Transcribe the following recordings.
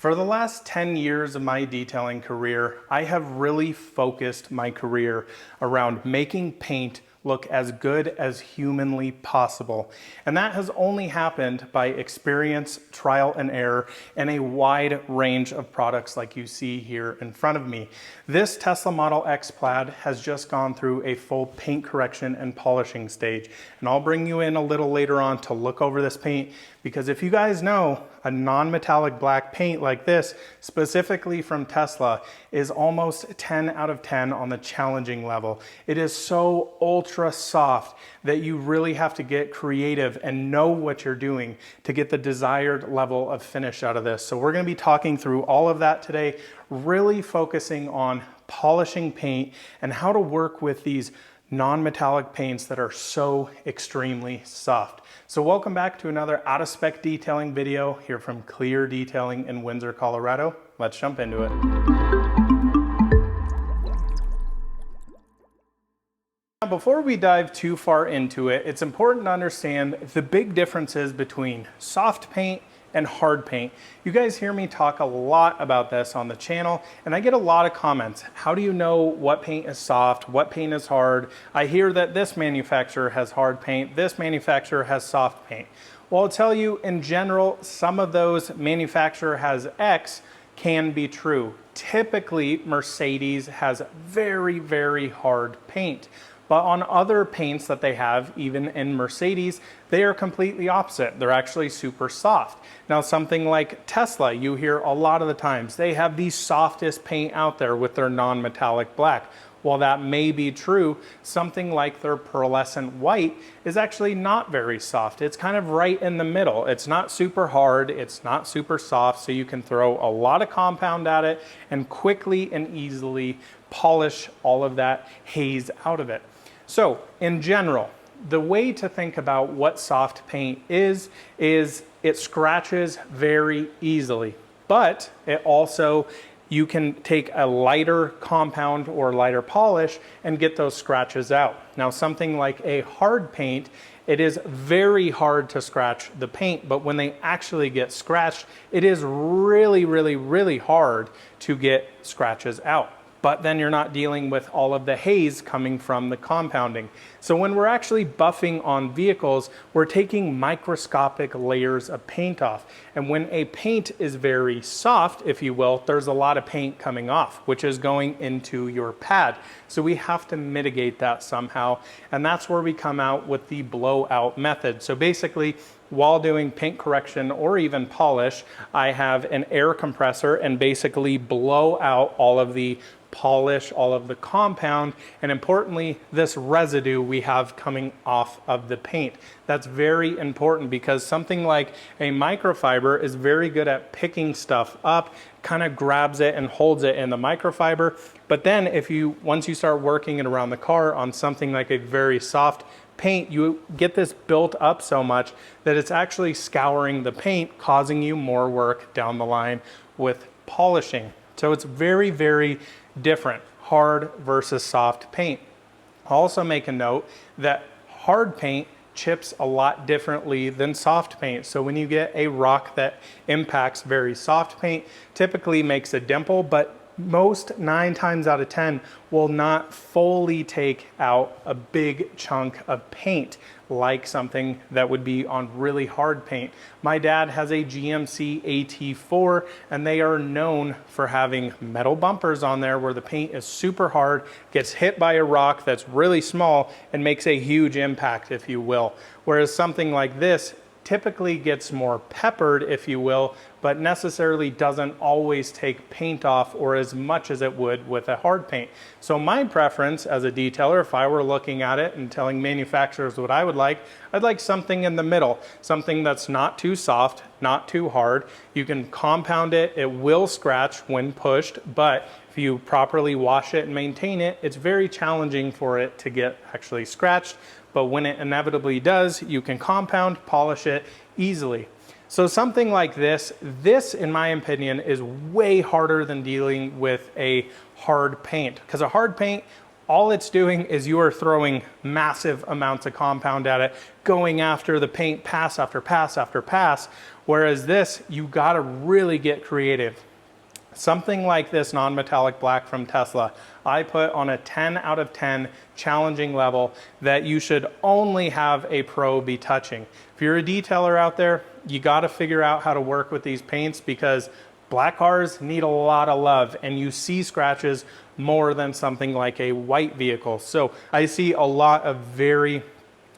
For the last 10 years of my detailing career, I have really focused my career around making paint look as good as humanly possible. And that has only happened by experience, trial and error, and a wide range of products like you see here in front of me. This Tesla Model X Plaid has just gone through a full paint correction and polishing stage. And I'll bring you in a little later on to look over this paint, because if you guys know, a non-metallic black paint like this, specifically from Tesla, is almost 10 out of 10 on the challenging level. It is so ultra soft that you really have to get creative and know what you're doing to get the desired level of finish out of this. So we're gonna be talking through all of that today, really focusing on polishing paint and how to work with these non-metallic paints that are so extremely soft. So welcome back to another out of spec detailing video here from Clear Detailing in Windsor, Colorado. Let's jump into it. Now, before we dive too far into it, it's important to understand the big differences between soft paint and hard paint. You guys hear me talk a lot about this on the channel, and I get a lot of comments. How do you know what paint is soft, what paint is hard? I hear that this manufacturer has hard paint, this manufacturer has soft paint. Well, I'll tell you, in general, some of those manufacturer has X can be true. Typically, Mercedes has very, very hard paint. But on other paints that they have, even in Mercedes, they are completely opposite. They're actually super soft. Now, something like Tesla, you hear a lot of the times, they have the softest paint out there with their non-metallic black. While that may be true, something like their pearlescent white is actually not very soft. It's kind of right in the middle. It's not super hard, it's not super soft, so you can throw a lot of compound at it and quickly and easily polish all of that haze out of it. So, in general, the way to think about what soft paint is it scratches very easily, but it also, you can take a lighter compound or lighter polish and get those scratches out. Now, something like a hard paint, it is very hard to scratch the paint, but when they actually get scratched, it is really, really, really hard to get scratches out. But then you're not dealing with all of the haze coming from the compounding. So when we're actually buffing on vehicles, we're taking microscopic layers of paint off. And when a paint is very soft, if you will, there's a lot of paint coming off, which is going into your pad. So we have to mitigate that somehow. And that's where we come out with the blowout method. So basically, while doing paint correction or even polish, I have an air compressor and basically blow out all of the polish, all of the compound, and importantly, this residue we have coming off of the paint. That's very important because something like a microfiber is very good at picking stuff up, kind of grabs it and holds it in the microfiber. But then once you start working it around the car on something like a very soft paint, you get this built up so much that it's actually scouring the paint, causing you more work down the line with polishing. So it's very, very different, hard versus soft paint. I'll also make a note that hard paint chips a lot differently than soft paint. So when you get a rock that impacts very soft paint, typically makes a dimple, but most 9 times out of 10 will not fully take out a big chunk of paint like something that would be on really hard paint. My dad has a GMC AT4 and they are known for having metal bumpers on there where the paint is super hard, gets hit by a rock that's really small and makes a huge impact, if you will. Whereas something like this typically gets more peppered, if you will, but necessarily doesn't always take paint off or as much as it would with a hard paint. So my preference as a detailer, if I were looking at it and telling manufacturers what I would like, I'd like something in the middle, something that's not too soft, not too hard. You can compound it, it will scratch when pushed, but if you properly wash it and maintain it, it's very challenging for it to get actually scratched. But when it inevitably does, you can compound, polish it easily. So something like this in my opinion is way harder than dealing with a hard paint, because a hard paint, all it's doing is you are throwing massive amounts of compound at it, going after the paint pass after pass after pass. Whereas this, you gotta really get creative. Something like this non-metallic black from Tesla, I put on a 10 out of 10 challenging level that you should only have a pro be touching. If you're a detailer out there, you gotta figure out how to work with these paints because black cars need a lot of love and you see scratches more than something like a white vehicle. So I see a lot of very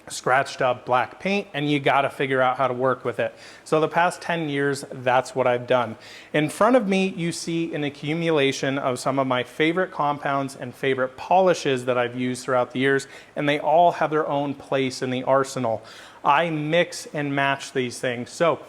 scratched up black paint and you got to figure out how to work with it. So the past 10 years, that's what I've done. In front of me, you see an accumulation of some of my favorite compounds and favorite polishes that I've used throughout the years, and they all have their own place in the arsenal. I mix and match these things. So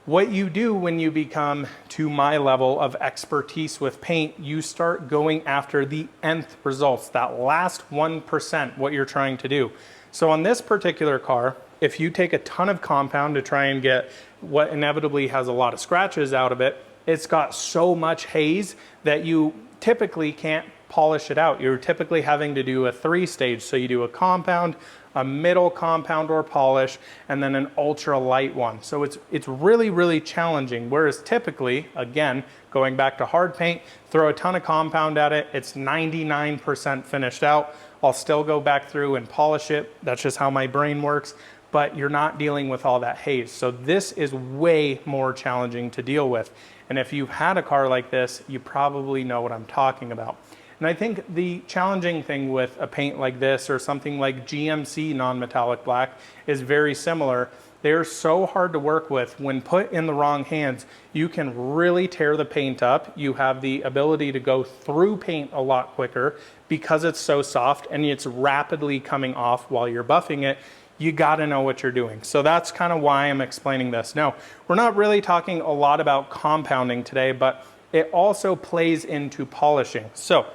what you do when you become to my level of expertise with paint, you start going after the nth results, that last 1%, what you're trying to do. So on this particular car, if you take a ton of compound to try and get what inevitably has a lot of scratches out of it, it's got so much haze that you typically can't polish it out. You're typically having to do a 3-stage. So you do a compound, a middle compound or polish, and then an ultra light one. So it's really, really challenging. Whereas typically, again, going back to hard paint, throw a ton of compound at it, it's 99% finished out. I'll still go back through and polish it. That's just how my brain works, but you're not dealing with all that haze. So this is way more challenging to deal with. And if you've had a car like this, you probably know what I'm talking about. And I think the challenging thing with a paint like this or something like GMC non-metallic black is very similar. They're so hard to work with. When put in the wrong hands, you can really tear the paint up. You have the ability to go through paint a lot quicker because it's so soft and it's rapidly coming off while you're buffing it. You gotta know what you're doing. So that's kind of why I'm explaining this. Now, we're not really talking a lot about compounding today, but it also plays into polishing. So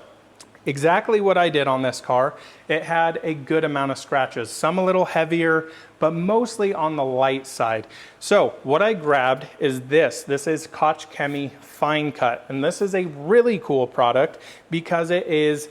exactly what I did on this car. It had a good amount of scratches, some a little heavier, but mostly on the light side. So what I grabbed is this. This is Koch Chemie Fine Cut, and this is a really cool product because it is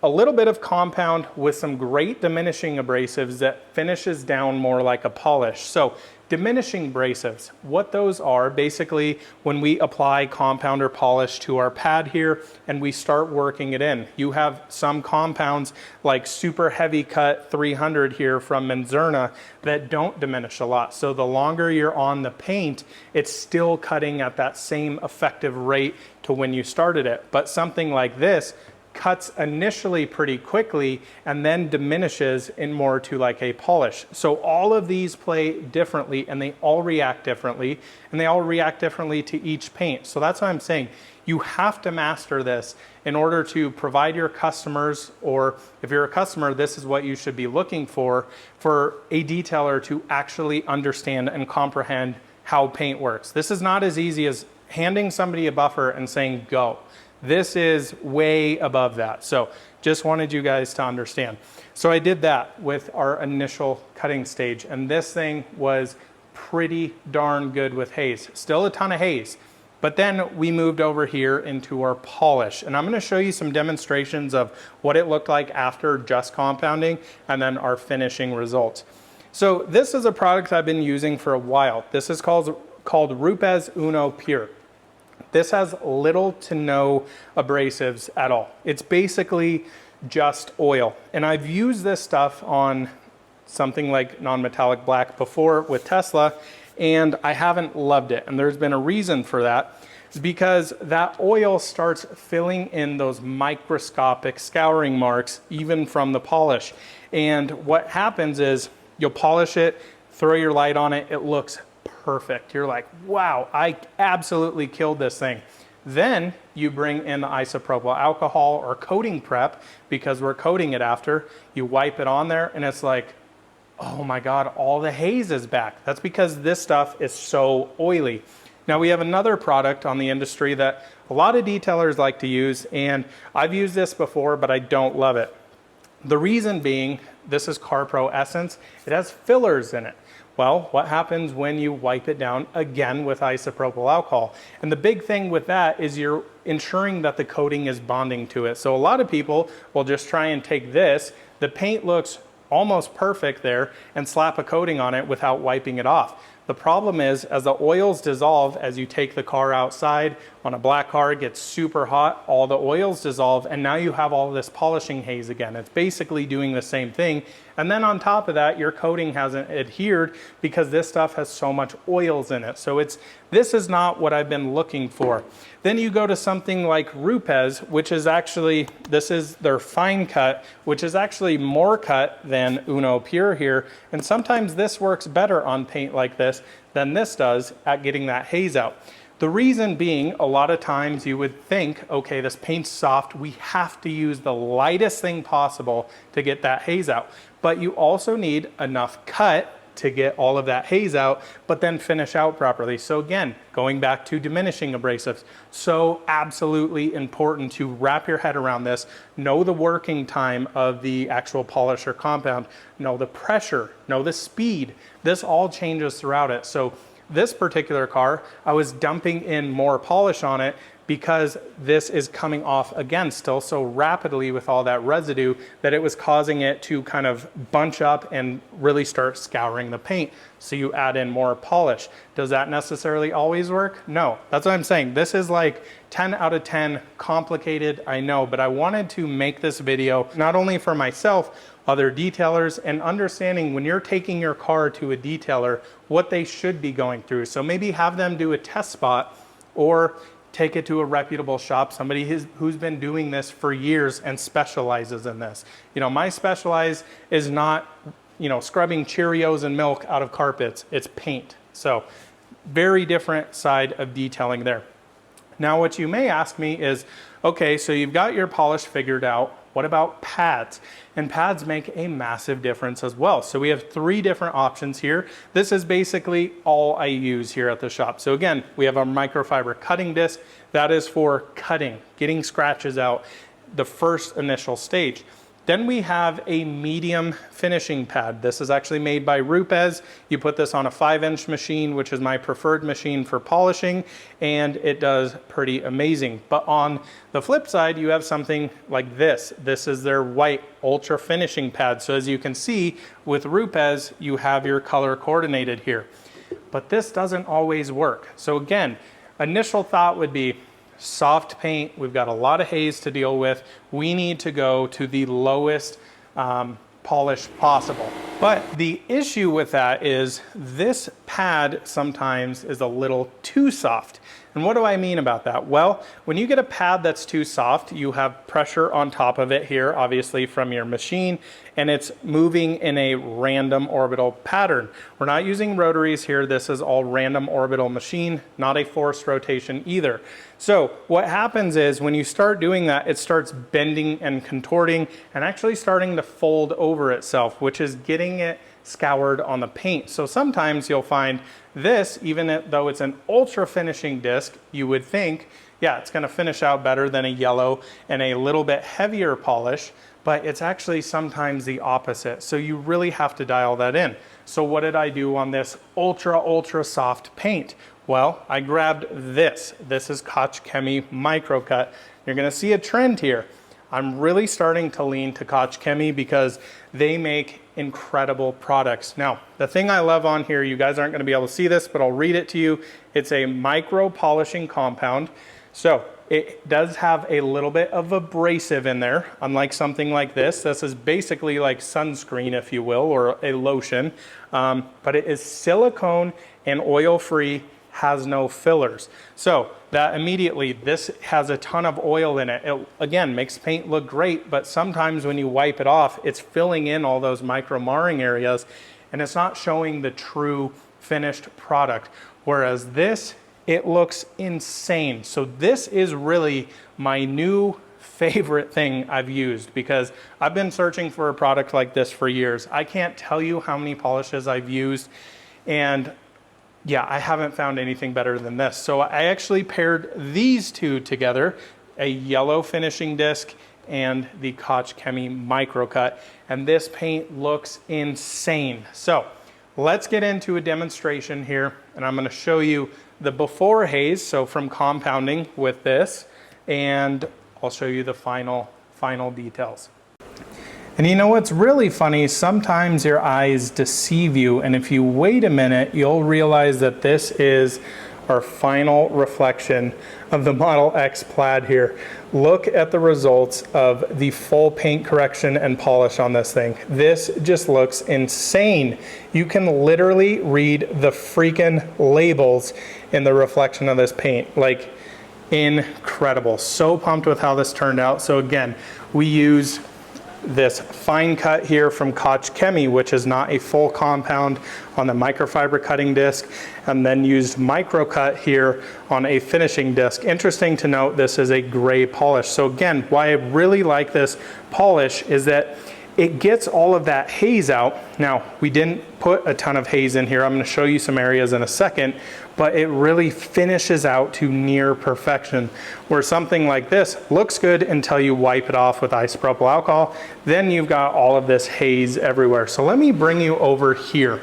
a little bit of compound with some great diminishing abrasives that finishes down more like a polish. So diminishing abrasives, what those are, basically when we apply compound or polish to our pad here and we start working it in. You have some compounds like super heavy cut 300 here from Menzerna that don't diminish a lot. So the longer you're on the paint, it's still cutting at that same effective rate to when you started it. But something like this cuts initially pretty quickly and then diminishes in more to like a polish. So all of these play differently and they all react differently and they all react differently to each paint. So that's why I'm saying you have to master this in order to provide your customers, or if you're a customer, this is what you should be looking for a detailer to actually understand and comprehend how paint works. This is not as easy as handing somebody a buffer and saying go. This is way above that. So just wanted you guys to understand. So I did that with our initial cutting stage, and this thing was pretty darn good with haze. Still a ton of haze. But then we moved over here into our polish, and I'm going to show you some demonstrations of what it looked like after just compounding and then our finishing results. So this is a product I've been using for a while. This is called Rupes Uno Pure. This has little to no abrasives at all. It's basically just oil. And I've used this stuff on something like non-metallic black before with Tesla, and I haven't loved it. And there's been a reason for that. It's because that oil starts filling in those microscopic scouring marks, even from the polish. And what happens is you'll polish it, throw your light on it, it looks perfect. You're like, wow, I absolutely killed this thing. Then you bring in the isopropyl alcohol or coating prep because we're coating it after. You wipe it on there and it's like, oh my God, all the haze is back. That's because this stuff is so oily. Now we have another product on the industry that a lot of detailers like to use, and I've used this before, but I don't love it. The reason being, this is CarPro Essence. It has fillers in it. Well, what happens when you wipe it down again with isopropyl alcohol? And the big thing with that is you're ensuring that the coating is bonding to it. So a lot of people will just try and take this, the paint looks almost perfect there, and slap a coating on it without wiping it off. The problem is, as the oils dissolve, as you take the car outside on a black car, it gets super hot, all the oils dissolve, and now you have all this polishing haze again. It's basically doing the same thing. And then on top of that, your coating hasn't adhered because this stuff has so much oils in it. So this is not what I've been looking for. Then you go to something like Rupes, which is actually, this is their fine cut, which is actually more cut than Uno Pure here. And sometimes this works better on paint like this than this does at getting that haze out. The reason being, a lot of times you would think, okay, this paint's soft, we have to use the lightest thing possible to get that haze out. But you also need enough cut to get all of that haze out, but then finish out properly. So again, going back to diminishing abrasives, so absolutely important to wrap your head around this, know the working time of the actual polish or compound, know the pressure, know the speed. This all changes throughout it. So this particular car, I was dumping in more polish on it because this is coming off again still so rapidly with all that residue that it was causing it to kind of bunch up and really start scouring the paint. So you add in more polish. Does that necessarily always work? No, that's what I'm saying. This is like 10 out of 10 complicated, I know, but I wanted to make this video not only for myself, other detailers, and understanding when you're taking your car to a detailer, what they should be going through. So maybe have them do a test spot or take it to a reputable shop, somebody who's been doing this for years and specializes in this. You know, my specialize is not, you know, scrubbing Cheerios and milk out of carpets, it's paint. So very different side of detailing there. Now what you may ask me is, okay, so you've got your polish figured out, what about pads? And pads make a massive difference as well. So we have 3 different options here. This is basically all I use here at the shop. So again, we have our microfiber cutting disc. That is for cutting, getting scratches out, the first initial stage. Then we have a medium finishing pad. This is actually made by Rupes. You put this on a 5-inch machine, which is my preferred machine for polishing, and it does pretty amazing. But on the flip side, you have something like this. This is their white ultra finishing pad. So as you can see, with Rupes, you have your color coordinated here. But this doesn't always work. So again, initial thought would be, soft paint, we've got a lot of haze to deal with. We need to go to the lowest polish possible. But the issue with that is this pad sometimes is a little too soft. And what do I mean about that? Well, when you get a pad that's too soft, you have pressure on top of it here, obviously from your machine, and it's moving in a random orbital pattern. We're not using rotaries here. This is all random orbital machine, not a forced rotation either. So what happens is when you start doing that, it starts bending and contorting and actually starting to fold over itself, which is getting it scoured on the paint. So sometimes you'll find this, even though it's an ultra finishing disc, you would think, yeah, it's going to finish out better than a yellow and a little bit heavier polish, but it's actually sometimes the opposite. So you really have to dial that in. So what did I do on this ultra soft paint? Well, I grabbed this. This is Koch Chemie Microcut. You're going to see a trend here. I'm really starting to lean to Koch Chemie because they make incredible products. Now, the thing I love on here, you guys aren't going to be able to see this, but I'll read it to you. It's a micro polishing compound. So it does have a little bit of abrasive in there, unlike something like this. This is basically like sunscreen, if you will, or a lotion. But it is silicone and oil-free, has no fillers. So that immediately, this has a ton of oil in it. It again makes paint look great, but sometimes when you wipe it off, it's filling in all those micro marring areas and it's not showing the true finished product. Whereas this, it looks insane. So this is really my new favorite thing I've used because I've been searching for a product like this for years. I can't tell you how many polishes I've used, and yeah, I haven't found anything better than this. So I actually paired these two together, a yellow finishing disc and the Koch Chemie Microcut, and this paint looks insane. So let's get into a demonstration here, and I'm going to show you the before haze, so from compounding with this, and I'll show you the final details. And you know what's really funny? Sometimes your eyes deceive you, and if you wait a minute, you'll realize that this is our final reflection of the Model X Plaid here. Look at the results of the full paint correction and polish on this thing. This just looks insane. You can literally read the freaking labels in the reflection of this paint. Like, incredible. So pumped with how this turned out. So again, we use this fine cut here from Koch Chemie, which is not a full compound, on the microfiber cutting disc, and then used micro cut here on a finishing disc. Interesting to note, this is a gray polish. So again, why I really like this polish is that it gets all of that haze out. Now, we didn't put a ton of haze in here. I'm going to show you some areas in a second, but it really finishes out to near perfection, where something like this looks good until you wipe it off with isopropyl alcohol. Then you've got all of this haze everywhere. So let me bring you over here.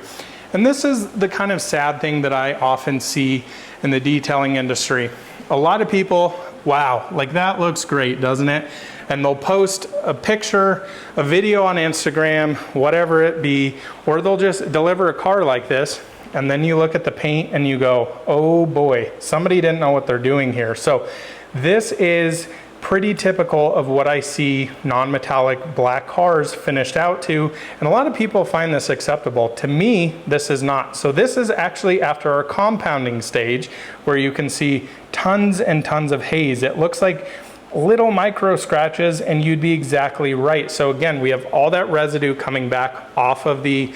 And this is the kind of sad thing that I often see in the detailing industry. A lot of people, wow, like that looks great, doesn't it? And they'll post a picture, a video on Instagram, whatever it be, or they'll just deliver a car like this, and then you look at the paint and you go, oh boy, somebody didn't know what they're doing here. So this is pretty typical of what I see non-metallic black cars finished out to, and a lot of people find this acceptable. To me, this is not. So this is actually after our compounding stage, where you can see tons and tons of haze. It looks like little micro scratches, and you'd be exactly right. So again, we have all that residue coming back off of the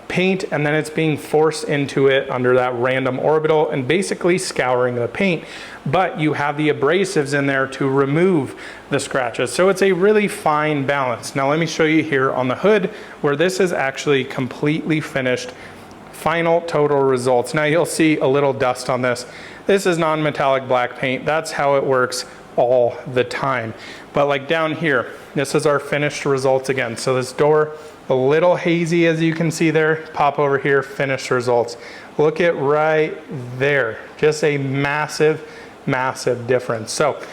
paint, and then it's being forced into it under that random orbital and basically scouring the paint. But you have the abrasives in there to remove the scratches. So it's a really fine balance. Now let me show you here on the hood, where this is actually completely finished. Final total results. Now you'll see a little dust on this. This is non-metallic black paint. That's how it works all the time. But like down here, this is our finished results again. So this door, a little hazy as you can see there. Pop over here, finished results. Look at right there. Just a massive, massive difference. So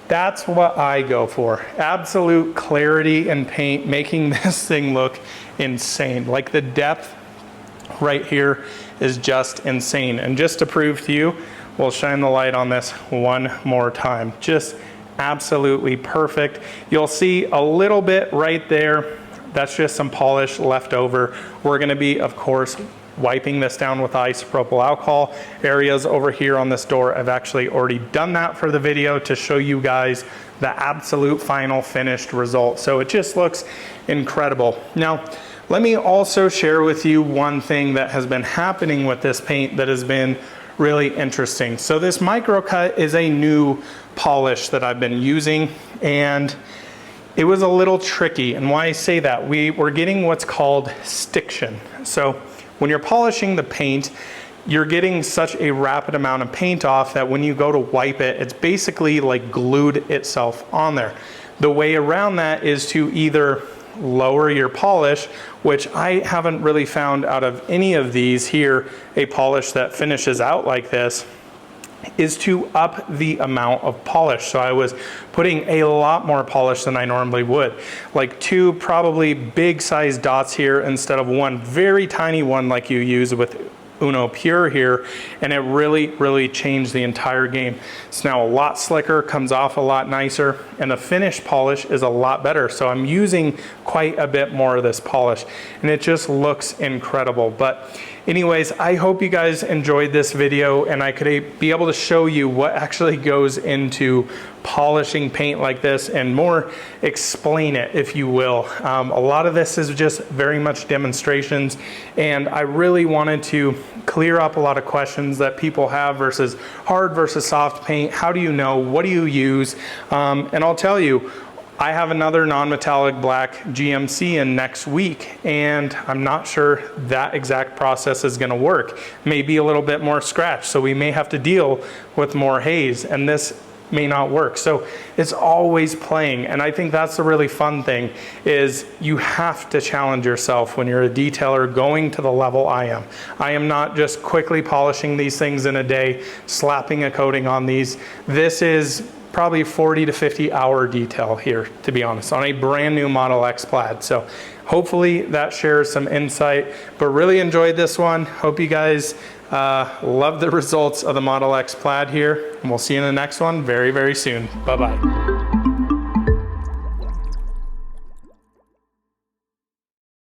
that's what I go for. Absolute clarity in paint, making this thing look insane. Like the depth right here is just insane. And just to prove to you, we'll shine the light on this one more time. Just absolutely perfect. You'll see a little bit right there. That's just some polish left over. We're going to be, of course, wiping this down with isopropyl alcohol. Areas over here on this door, I've actually already done that for the video to show you guys the absolute final finished result. So it just looks incredible. Now, let me also share with you one thing that has been happening with this paint that has been really interesting. So this microcut is a new polish that I've been using, and it was a little tricky. And why I say that, we're getting what's called stiction. So when you're polishing the paint, you're getting such a rapid amount of paint off that when you go to wipe it, it's basically like glued itself on there. The way around that is to either lower your polish, which I haven't really found out of any of these here, a polish that finishes out like this, is to up the amount of polish. So I was putting a lot more polish than I normally would. Like 2 probably big size dots here instead of one very tiny one like you use with Uno Pure here, and it really changed the entire game. It's now a lot slicker, comes off a lot nicer, and the finish polish is a lot better. So I'm using quite a bit more of this polish, and it just looks incredible. But anyways, I hope you guys enjoyed this video, and I could be able to show you what actually goes into polishing paint like this, and more explain it, if you will. A lot of this is just very much demonstrations, and I really wanted to clear up a lot of questions that people have versus hard versus soft paint. How do you know? What do you use? And I'll tell you, I have another non-metallic black GMC in next week, and I'm not sure that exact process is going to work. Maybe a little bit more scratch, so we may have to deal with more haze, and this may not work. So it's always playing, and I think that's the really fun thing, is you have to challenge yourself when you're a detailer going to the level I am. I am not just quickly polishing these things in a day, slapping a coating on these. This is probably 40 to 50 hour detail here, to be honest, on a brand new Model X Plaid. So hopefully that shares some insight, but really enjoyed this one. Hope you guys love the results of the Model X Plaid here, and we'll see you in the next one very, very soon. Bye-bye.